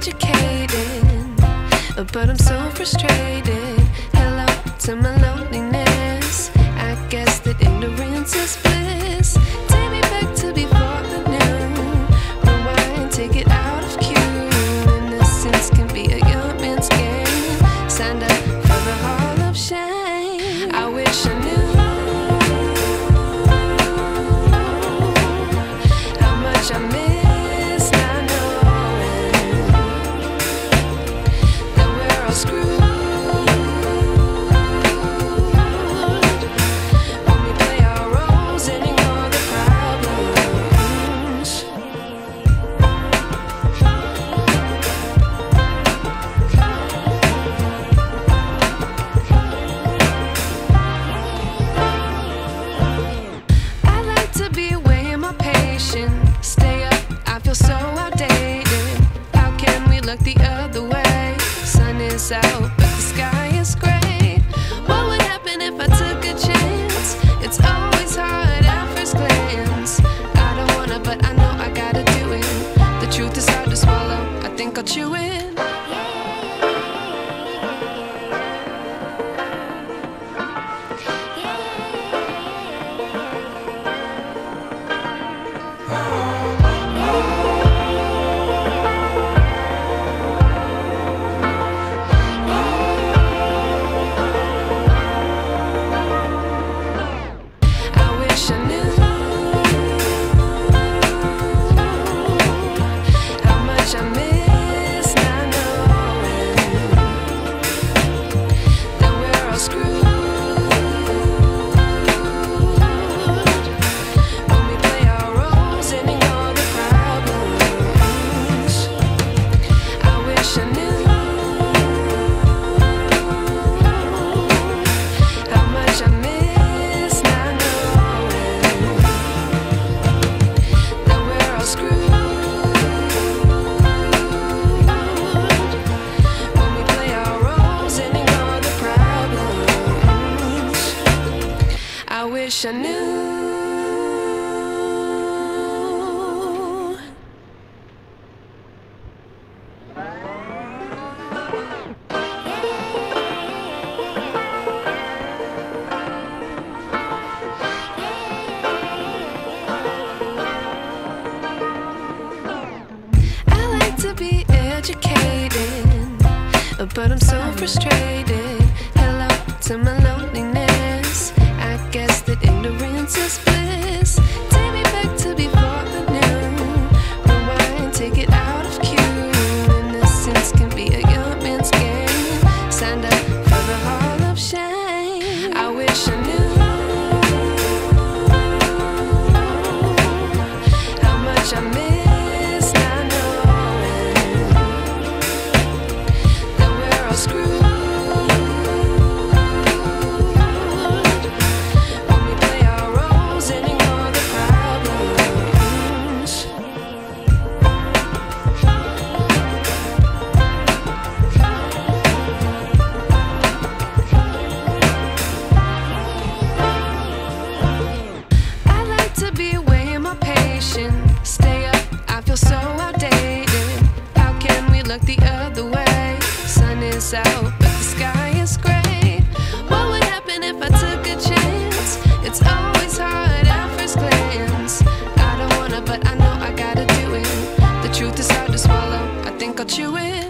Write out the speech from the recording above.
educated, but I'm so frustrated. Hello to my loneliness. I guess that ignorance is bliss. Take me back to before the new. Rewind, take it out of cue. Innocence can be a young man's game. Signed up for the hall of shame. I wish I knew how much I miss. Stay up, I feel so outdated. How can we look the other way? Sun is out, but the sky is gray. What would happen if I took a chance? It's always hard at first glance. I don't wanna, but I know I gotta do it. The truth is hard to swallow, I think I'll chew it. I wish I knew. I like to be educated, but I'm so frustrated. Hello to my loneliness. I guess that ignorance is bliss. Take me back to before the new. Rewind, take it out of cue. Innocence can be a young man's game. Signed up for the hall of shame. I wish I knew how much I miss not knowing that we're all screwed. Stay up, I feel so outdated. How can we look the other way? Sun is out, but the sky is gray. What would happen if I took a chance? It's always hard at first glance. I don't wanna, but I know I gotta do it. The truth is hard to swallow, I think I'll chew it.